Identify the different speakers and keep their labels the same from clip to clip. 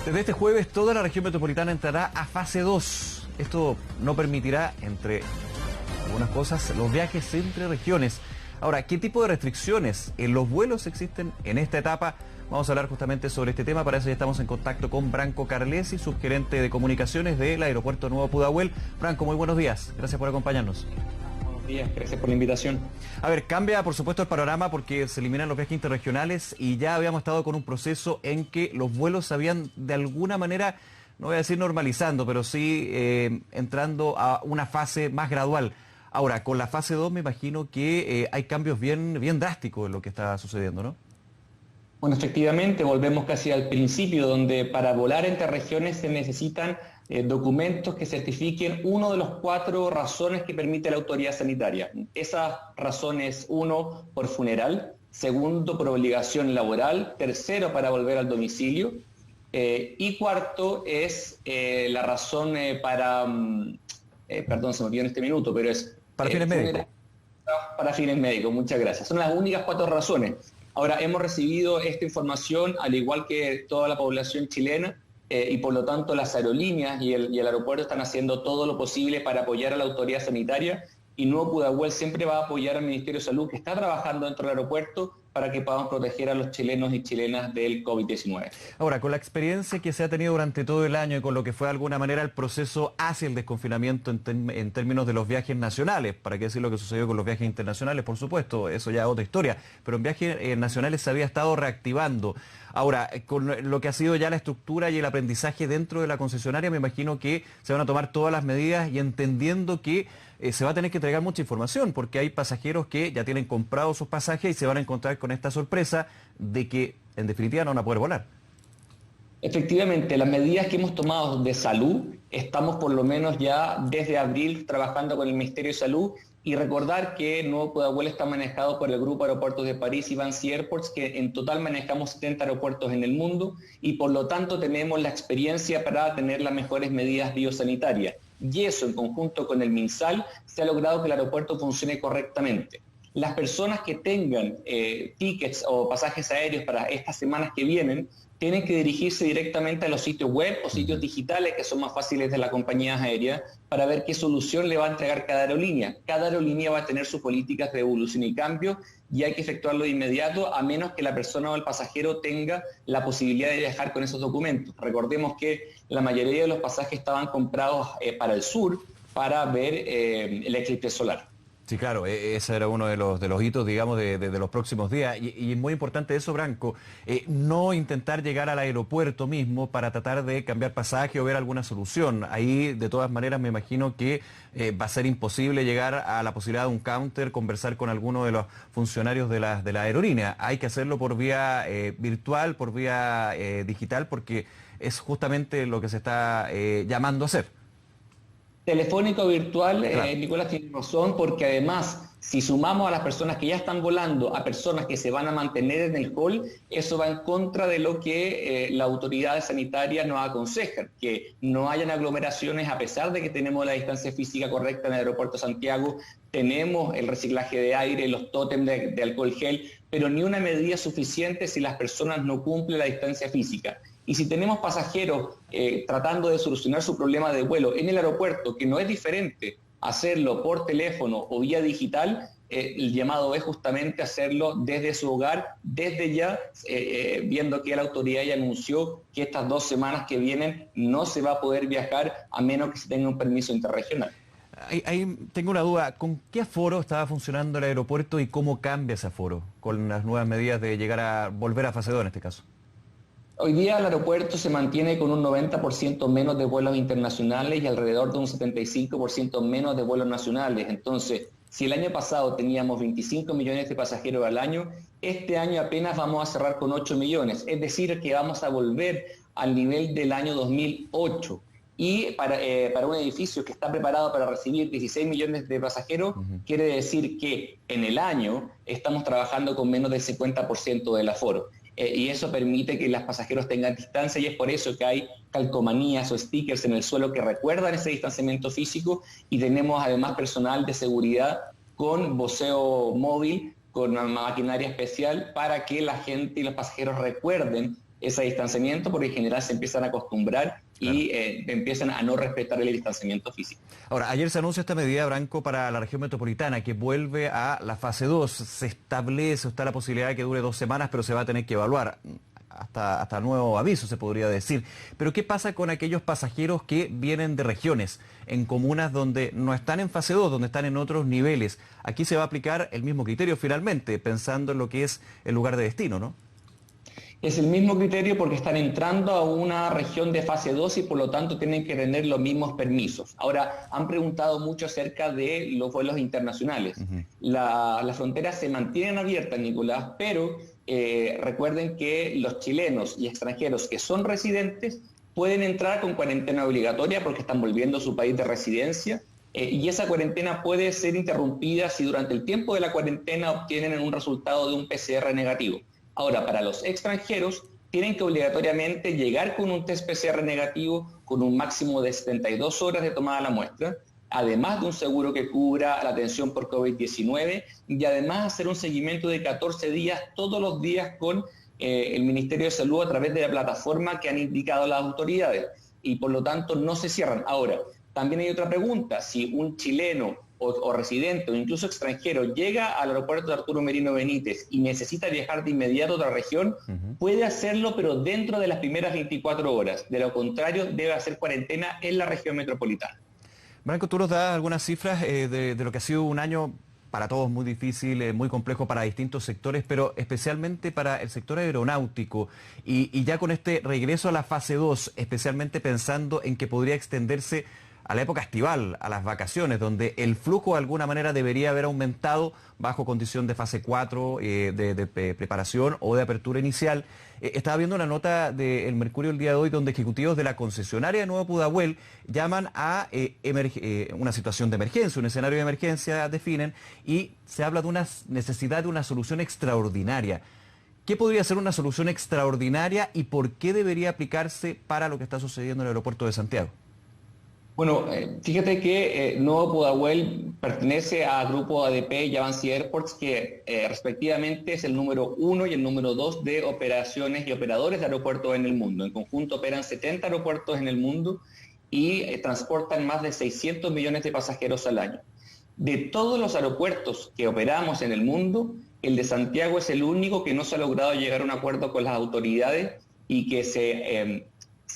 Speaker 1: Desde este jueves toda la región metropolitana entrará a fase 2. Esto no permitirá, entre algunas cosas, los viajes entre regiones. Ahora, ¿qué tipo de restricciones en los vuelos existen en esta etapa? Vamos a hablar justamente sobre este tema. Para eso ya estamos en contacto con Branco Carlesi, subgerente de comunicaciones del Aeropuerto Nuevo Pudahuel. Branco, muy buenos días. Gracias por acompañarnos.
Speaker 2: Buenos días, gracias por la invitación.
Speaker 1: A ver, cambia por supuesto el panorama porque se eliminan los viajes interregionales y ya habíamos estado con un proceso en que los vuelos se habían de alguna manera, no voy a decir normalizando, pero sí entrando a una fase más gradual. Ahora, con la fase 2 me imagino que hay cambios bien drásticos en lo que está sucediendo, ¿no?
Speaker 2: Bueno, efectivamente, volvemos casi al principio, donde para volar entre regiones se necesitan documentos que certifiquen uno de los 4 razones que permite la autoridad sanitaria. Esas razones, 1, por funeral; 2, por obligación laboral; 3, para volver al domicilio; y 4 es la razón perdón, se me olvidó en este minuto, pero es...
Speaker 1: Para fines médicos.
Speaker 2: Para fines médicos, muchas gracias. Son las únicas 4 razones. Ahora, hemos recibido esta información, al igual que toda la población chilena, y por lo tanto las aerolíneas y el aeropuerto están haciendo todo lo posible para apoyar a la autoridad sanitaria, y Nuevo Pudahuel siempre va a apoyar al Ministerio de Salud, que está trabajando dentro del aeropuerto para que podamos proteger a los chilenos y chilenas del COVID-19.
Speaker 1: Ahora, con la experiencia que se ha tenido durante todo el año y con lo que fue de alguna manera el proceso hacia el desconfinamiento en términos de los viajes nacionales, para qué decir lo que sucedió con los viajes internacionales, por supuesto, eso ya es otra historia, pero en viajes nacionales se había estado reactivando. Ahora, con lo que ha sido ya la estructura y el aprendizaje dentro de la concesionaria, me imagino que se van a tomar todas las medidas y entendiendo que se va a tener que entregar mucha información, porque hay pasajeros que ya tienen comprados sus pasajes y se van a encontrar con esta sorpresa de que, en definitiva, no van a poder volar.
Speaker 2: Efectivamente, las medidas que hemos tomado de salud, estamos por lo menos ya desde abril trabajando con el Ministerio de Salud, y recordar que Nuevo Pudahuel está manejado por el Grupo Aeropuertos de París y Vinci Airports, que en total manejamos 70 aeropuertos en el mundo, y por lo tanto tenemos la experiencia para tener las mejores medidas biosanitarias. Y eso, en conjunto con el MinSal, se ha logrado que el aeropuerto funcione correctamente. Las personas que tengan tickets o pasajes aéreos para estas semanas que vienen, tienen que dirigirse directamente a los sitios web o sitios digitales que son más fáciles de las compañías aéreas para ver qué solución le va a entregar cada aerolínea. Cada aerolínea va a tener sus políticas de evolución y cambio, y hay que efectuarlo de inmediato, a menos que la persona o el pasajero tenga la posibilidad de viajar con esos documentos. Recordemos que la mayoría de los pasajes estaban comprados para el sur para ver el eclipse solar.
Speaker 1: Sí, claro, ese era uno de los hitos, digamos, de los próximos días. Y es muy importante eso, Branco, no intentar llegar al aeropuerto mismo para tratar de cambiar pasaje o ver alguna solución. Ahí, de todas maneras, me imagino que va a ser imposible llegar a la posibilidad de un counter, conversar con alguno de los funcionarios de la aerolínea. Hay que hacerlo por vía virtual, por vía digital, porque es justamente lo que se está llamando a hacer.
Speaker 2: Telefónico virtual,
Speaker 1: Claro.
Speaker 2: Nicolás tiene razón, porque además, si sumamos a las personas que ya están volando a personas que se van a mantener en el hall, eso va en contra de lo que las autoridades sanitarias nos aconsejan, que no hayan aglomeraciones a pesar de que tenemos la distancia física correcta en el aeropuerto de Santiago, tenemos el reciclaje de aire, los tótems de alcohol gel, pero ni una medida suficiente si las personas no cumplen la distancia física. Y si tenemos pasajeros tratando de solucionar su problema de vuelo en el aeropuerto, que no es diferente hacerlo por teléfono o vía digital, el llamado es justamente hacerlo desde su hogar, desde ya, viendo que la autoridad ya anunció que estas 2 semanas que vienen no se va a poder viajar a menos que se tenga un permiso interregional.
Speaker 1: Ahí tengo una duda, ¿con qué aforo estaba funcionando el aeropuerto y cómo cambia ese aforo con las nuevas medidas de volver a fase 2 en este caso?
Speaker 2: Hoy día el aeropuerto se mantiene con un 90% menos de vuelos internacionales y alrededor de un 75% menos de vuelos nacionales. Entonces, si el año pasado teníamos 25 millones de pasajeros al año, este año apenas vamos a cerrar con 8 millones. Es decir, que vamos a volver al nivel del año 2008. Y para un edificio que está preparado para recibir 16 millones de pasajeros, quiere decir que en el año estamos trabajando con menos del 50% del aforo. Y eso permite que los pasajeros tengan distancia, y es por eso que hay calcomanías o stickers en el suelo que recuerdan ese distanciamiento físico, y tenemos además personal de seguridad con voceo móvil, con una maquinaria especial para que la gente y los pasajeros recuerden ese distanciamiento, porque en general se empiezan a acostumbrar y empiezan a no respetar el distanciamiento físico.
Speaker 1: Ahora, ayer se anuncia esta medida, Branco, para la región metropolitana, que vuelve a la fase 2. Se establece, está la posibilidad de que dure 2 semanas, pero se va a tener que evaluar. Hasta nuevo aviso, se podría decir. Pero ¿qué pasa con aquellos pasajeros que vienen de regiones, en comunas donde no están en fase 2, donde están en otros niveles? Aquí se va a aplicar el mismo criterio finalmente, pensando en lo que es el lugar de destino, ¿no?
Speaker 2: Es el mismo criterio porque están entrando a una región de fase 2 y por lo tanto tienen que tener los mismos permisos. Ahora, han preguntado mucho acerca de los vuelos internacionales. Las fronteras se mantienen abiertas, Nicolás, pero recuerden que los chilenos y extranjeros que son residentes pueden entrar con cuarentena obligatoria porque están volviendo a su país de residencia. Y esa cuarentena puede ser interrumpida si durante el tiempo de la cuarentena obtienen un resultado de un PCR negativo. Ahora, para los extranjeros, tienen que obligatoriamente llegar con un test PCR negativo con un máximo de 72 horas de tomada la muestra, además de un seguro que cubra la atención por COVID-19 y además hacer un seguimiento de 14 días todos los días con el Ministerio de Salud a través de la plataforma que han indicado las autoridades y por lo tanto no se cierran. Ahora, también hay otra pregunta, si un chileno o residente o incluso extranjero llega al aeropuerto de Arturo Merino Benítez y necesita viajar de inmediato a otra región, puede hacerlo pero dentro de las primeras 24 horas. De lo contrario, debe hacer cuarentena en la región metropolitana.
Speaker 1: Branco, tú nos das algunas cifras de lo que ha sido un año para todos muy difícil, muy complejo para distintos sectores, pero especialmente para el sector aeronáutico. Y ya con este regreso a la fase 2, especialmente pensando en que podría extenderse a la época estival, a las vacaciones, donde el flujo de alguna manera debería haber aumentado bajo condición de fase 4, de preparación o de apertura inicial. Estaba viendo una nota del Mercurio el día de hoy donde ejecutivos de la concesionaria de Nuevo Pudahuel llaman a una situación de emergencia, un escenario de emergencia definen, y se habla de una necesidad de una solución extraordinaria. ¿Qué podría ser una solución extraordinaria y por qué debería aplicarse para lo que está sucediendo en el aeropuerto de Santiago?
Speaker 2: Bueno, fíjate que Nuevo Pudahuel pertenece al grupo ADP y Avanci Airports, que respectivamente es el número 1 y el número 2 de operaciones y operadores de aeropuertos en el mundo. En conjunto operan 70 aeropuertos en el mundo y transportan más de 600 millones de pasajeros al año. De todos los aeropuertos que operamos en el mundo, el de Santiago es el único que no se ha logrado llegar a un acuerdo con las autoridades y que se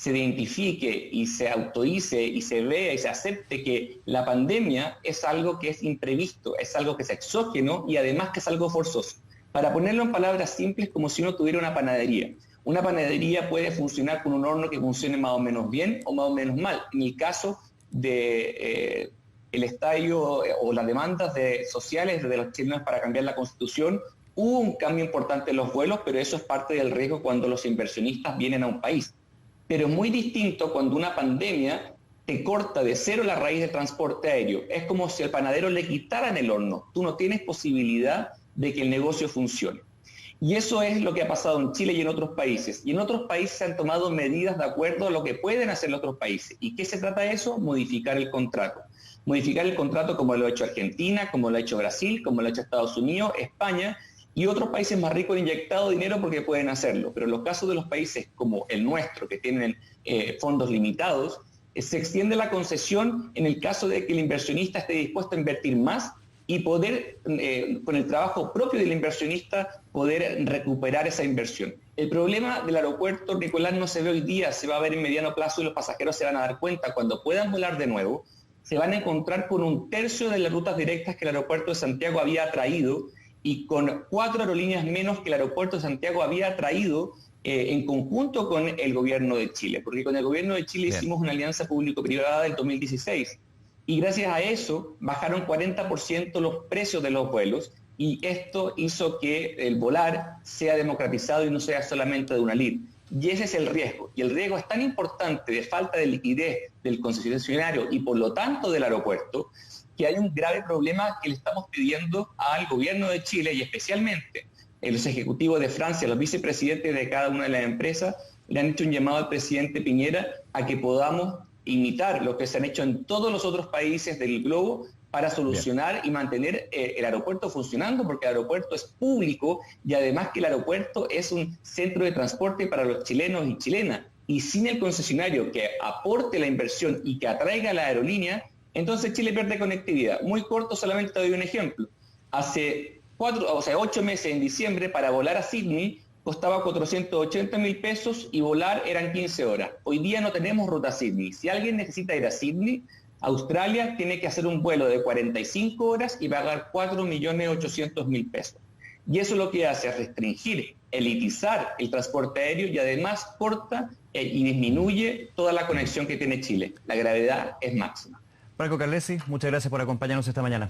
Speaker 2: identifique y se autorice y se vea y se acepte que la pandemia es algo que es imprevisto, es algo que es exógeno y además que es algo forzoso. Para ponerlo en palabras simples, como si uno tuviera una panadería. Una panadería puede funcionar con un horno que funcione más o menos bien o más o menos mal. En el caso de el estadio o las demandas sociales de los chilenos para cambiar la Constitución, hubo un cambio importante en los vuelos, pero eso es parte del riesgo cuando los inversionistas vienen a un país. Pero es muy distinto cuando una pandemia te corta de cero la raíz del transporte aéreo. Es como si al panadero le quitaran el horno. Tú no tienes posibilidad de que el negocio funcione. Y eso es lo que ha pasado en Chile y en otros países. Y en otros países se han tomado medidas de acuerdo a lo que pueden hacer los otros países. ¿Y qué se trata de eso? Modificar el contrato. Modificar el contrato como lo ha hecho Argentina, como lo ha hecho Brasil, como lo ha hecho Estados Unidos, España, y otros países más ricos han inyectado dinero porque pueden hacerlo. Pero en los casos de los países como el nuestro, que tienen fondos limitados, se extiende la concesión en el caso de que el inversionista esté dispuesto a invertir más y poder, con el trabajo propio del inversionista, poder recuperar esa inversión. El problema del aeropuerto, Nicolás, no se ve hoy día, se va a ver en mediano plazo y los pasajeros se van a dar cuenta. Cuando puedan volar de nuevo, se van a encontrar con un tercio de las rutas directas que el aeropuerto de Santiago había traído y con 4 aerolíneas menos que el aeropuerto de Santiago había traído en conjunto con el gobierno de Chile, porque con el gobierno de Chile hicimos una alianza público-privada del 2016 y gracias a eso bajaron 40% los precios de los vuelos y esto hizo que el volar sea democratizado y no sea solamente de una lid. Y ese es el riesgo. Y el riesgo es tan importante de falta de liquidez del concesionario y por lo tanto del aeropuerto, que hay un grave problema que le estamos pidiendo al gobierno de Chile y especialmente los ejecutivos de Francia, los vicepresidentes de cada una de las empresas, le han hecho un llamado al presidente Piñera a que podamos imitar lo que se han hecho en todos los otros países del globo para solucionar y mantener el aeropuerto funcionando, porque el aeropuerto es público y además que el aeropuerto es un centro de transporte para los chilenos y chilenas. Y sin el concesionario que aporte la inversión y que atraiga a la aerolínea, entonces Chile pierde conectividad. Muy corto, solamente te doy un ejemplo. Hace 8 meses, en diciembre, para volar a Sydney costaba 480.000 pesos y volar eran 15 horas. Hoy día no tenemos ruta a Sydney. Si alguien necesita ir a Sydney, Australia tiene que hacer un vuelo de 45 horas y pagar 4.800.000 pesos. Y eso lo que hace es restringir, elitizar el transporte aéreo y además corta y disminuye toda la conexión que tiene Chile. La gravedad es máxima.
Speaker 1: Franco Carlesi, muchas gracias por acompañarnos esta mañana.